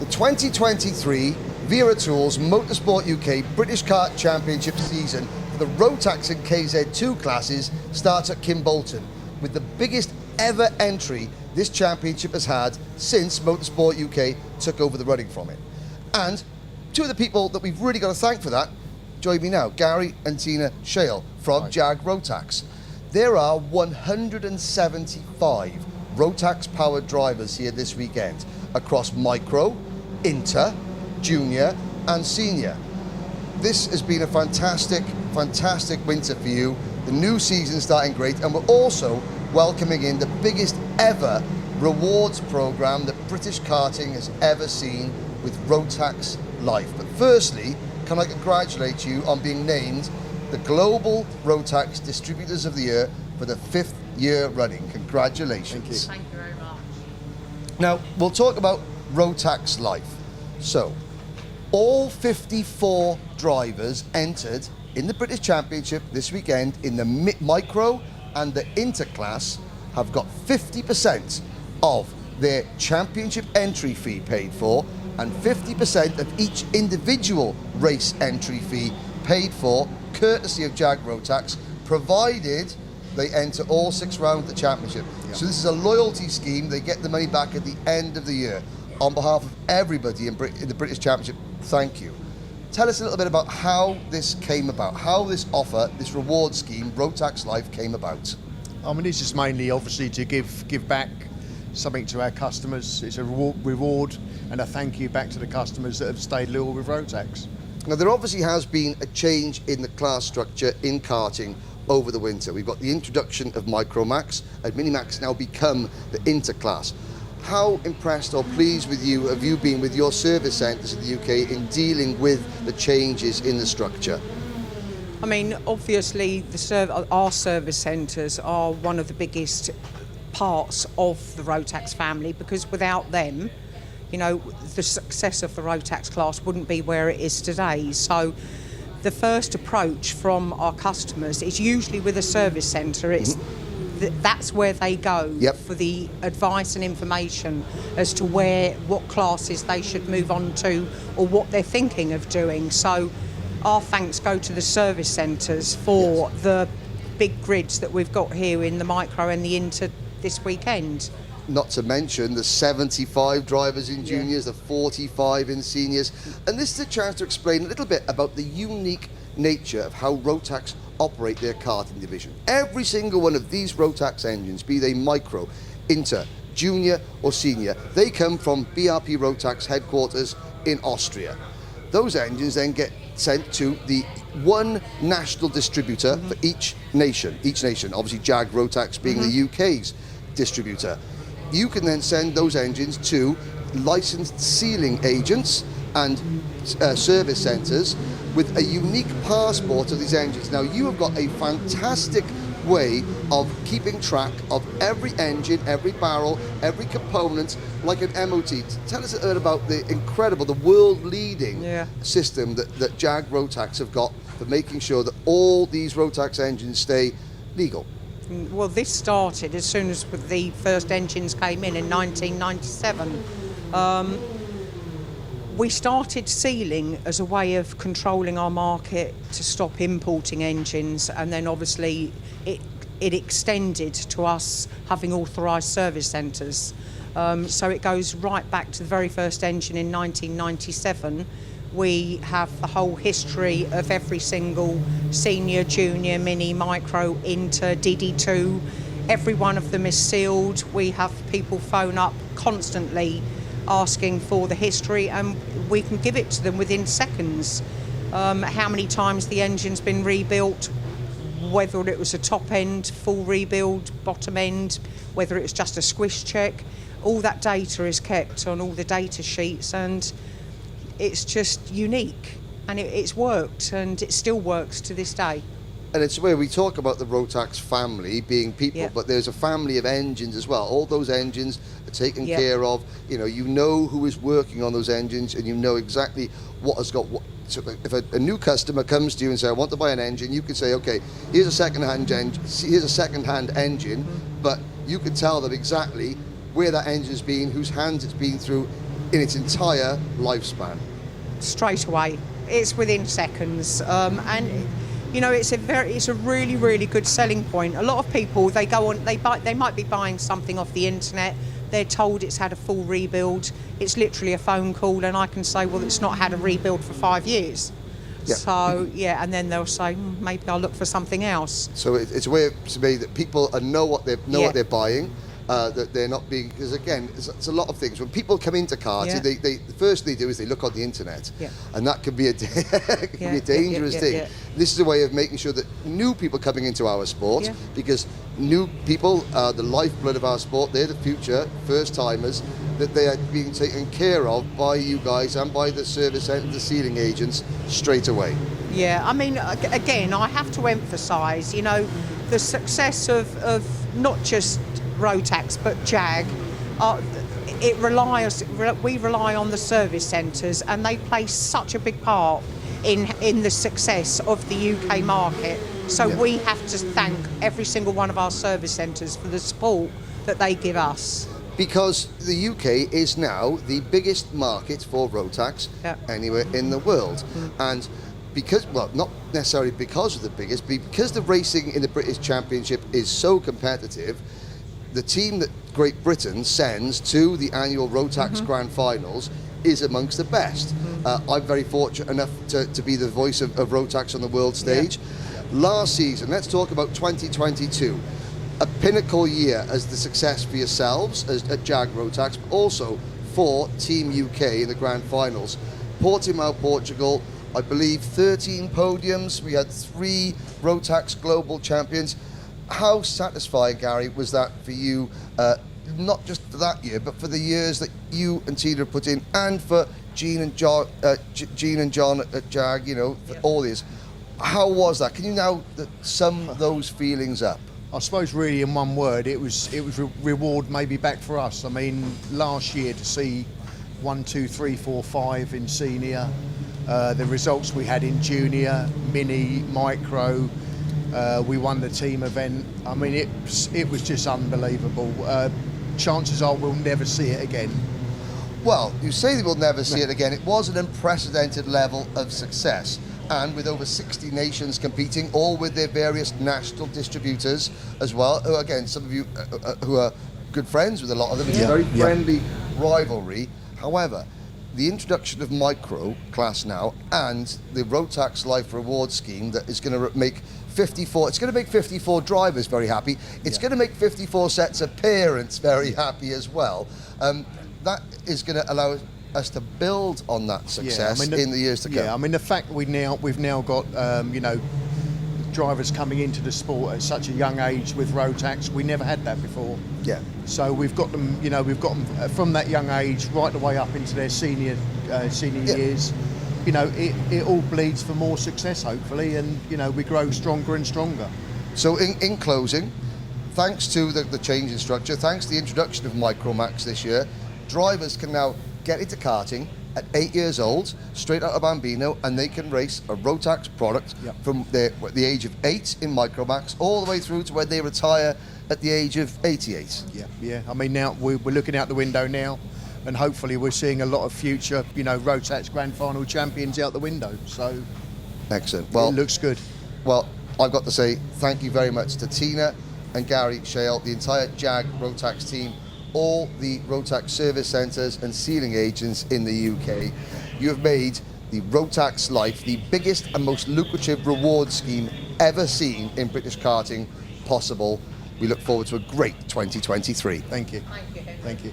The 2023 Wera Tools Motorsport UK British Kart Championship season for the Rotax and KZ2 classes starts at Kimbolton, with the biggest ever entry this championship has had since Motorsport UK took over the running from it. And two of the people that we've really got to thank for that join me now, Gary and Tina Sheail from JAG Rotax. There are 175 Rotax-powered drivers here this weekend across micro, inter, junior and senior. This has been a fantastic winter for you. The new season starting great, and we're also welcoming in the biggest ever rewards program that British karting has ever seen with Rotax Life. But firstly, can I congratulate you on being named the Global Rotax Distributors of the Year for the 5th year running. Congratulations. Thank you very much. Now, we'll talk about Rotax Life. So, all 54 drivers entered in the British Championship this weekend in the micro and the inter class have got 50% of their championship entry fee paid for and 50% of each individual race entry fee paid for, courtesy of JAG Rotax, provided they enter all 6 rounds of the championship. Yeah. So this is a loyalty scheme. They get the money back at the end of the year. On behalf of everybody in the British Championship, thank you. Tell us a little bit about how this came about, how this offer, this reward scheme, Rotax Life, came about. I mean, this is mainly obviously to give back something to our customers. It's a reward and a thank you back to the customers that have stayed loyal with Rotax. Now, there obviously has been a change in the class structure in karting over the winter. We've got the introduction of Micromax, and Minimax now become the interclass. How impressed or pleased with you have you been with your service centres in the UK in dealing with the changes in the structure? I mean, obviously, our service centres are one of the biggest parts of the Rotax family, because without them, you know, the success of the Rotax class wouldn't be where it is today. So the first approach from our customers is usually with a service centre. That's where they go for the advice and information as to what classes they should move on to or what they're thinking of doing. So our thanks go to the service centres for the big grids that we've got here in the micro and the inter this weekend. Not to mention the 75 drivers in juniors, the 45 in seniors. And this is a chance to explain a little bit about the unique nature of how Rotax operate their karting division. Every single one of these Rotax engines, be they micro, inter, junior or senior, they come from BRP Rotax headquarters in Austria. Those engines then get sent to the one national distributor for each nation, obviously JAG Rotax being the UK's distributor. You can then send those engines to licensed sealing agents and service centres with a unique passport of these engines. Now, you have got a fantastic way of keeping track of every engine, every barrel, every component, like an MOT. Tell us a bit about the incredible, the world-leading system that JAG Rotax have got for making sure that all these Rotax engines stay legal. Well, this started as soon as the first engines came in 1997. We started sealing as a way of controlling our market to stop importing engines, and then obviously it extended to us having authorised service centres. So it goes right back to the very first engine in 1997. We have the whole history of every single senior, junior, mini, micro, inter, DD2. Every one of them is sealed. We have people phone up constantly asking for the history, and we can give it to them within seconds. How many times the engine's been rebuilt, whether it was a top end, full rebuild, bottom end, whether it was just a squish check. All that data is kept on all the data sheets, and it's just unique, and it's worked, and it still works to this day. And it's where we talk about the Rotax family being people, but there's a family of engines as well. All those engines are taken care of. You know who is working on those engines, and you know exactly what has got what. So if a new customer comes to you and say, I want to buy an engine, you can say, okay, here's a second-hand engine, but you can tell them exactly where that engine's been, whose hands it's been through, in its entire lifespan? Straight away. It's within seconds, and you know it's a really, really good selling point. A lot of people, they might be buying something off the internet. They're told it's had a full rebuild. It's literally a phone call, and I can say, well, it's not had a rebuild for 5 years. Yeah. So yeah, and then they'll say, maybe I'll look for something else. So it's a way to me that people know what they're buying. That they're not being, because again, it's a lot of things. When people come into karting, the first thing they do is they look on the internet, and that can be a dangerous thing. Yeah. This is a way of making sure that new people coming into our sport, because new people are the lifeblood of our sport. They're the future first timers, that they are being taken care of by you guys and by the service centre, the sealing agents straight away. Yeah, I mean, again, I have to emphasise, you know, the success of not just Rotax but JAG. We rely on the service centres, and they play such a big part in the success of the UK market. So we have to thank every single one of our service centres for the support that they give us. Because the UK is now the biggest market for Rotax anywhere in the world. And because, well, not necessarily because of the biggest, but because the racing in the British Championship is so competitive, the team that Great Britain sends to the annual Rotax Grand Finals is amongst the best. I'm very fortunate enough to be the voice of Rotax on the world stage. Last season, let's talk about 2022. A pinnacle year as the success for yourselves at JAG Rotax, but also for Team UK in the Grand Finals. Portimao, Portugal, I believe 13 podiums. We had 3 Rotax Global Champions. How satisfying, Gary, was that for you, not just for that year, but for the years that you and Tina put in, and for Jean and John at JAG, you know, for all these. How was that? Can you now sum those feelings up? I suppose really in one word, it was reward maybe back for us. I mean, last year to see 1, 2, 3, 4, 5 in senior, the results we had in junior, mini, micro, we won the team event. I mean, it was just unbelievable. Chances are we'll never see it again. Well, you say that we'll never see it again. It was an unprecedented level of success. And with over 60 nations competing, all with their various national distributors as well. Who, again, some of you who are good friends with a lot of them. It's a very friendly rivalry. However, the introduction of micro class now and the Rotax Life Reward Scheme that is going to make 54, it's going to make 54 drivers very happy. It's going to make 54 sets of parents very happy as well. That is going to allow us to build on that success in the years to come. Yeah, I mean, the fact we've now got you know, drivers coming into the sport at such a young age with Rotax, we never had that before. Yeah. So we've got them, you know, from that young age right the way up into their senior years. You know, it all bleeds for more success, hopefully, and you know, we grow stronger and stronger. So in closing, thanks to the change in structure, thanks to the introduction of Micromax this year, drivers can now get into karting at 8 years old, straight out of Bambino, and they can race a Rotax product from the age of 8 in Micromax all the way through to when they retire at the age of 88. Yeah. I mean, now we're looking out the window now, and hopefully we're seeing a lot of future, you know, Rotax Grand Final champions out the window. So excellent. Well, it looks good. Well, I've got to say thank you very much to Tina and Gary Sheail, the entire JAG Rotax team, all the Rotax service centres and sealing agents in the UK. You have made the Rotax Life the biggest and most lucrative reward scheme ever seen in British karting possible. We look forward to a great 2023. Thank you. Thank you. Thank you.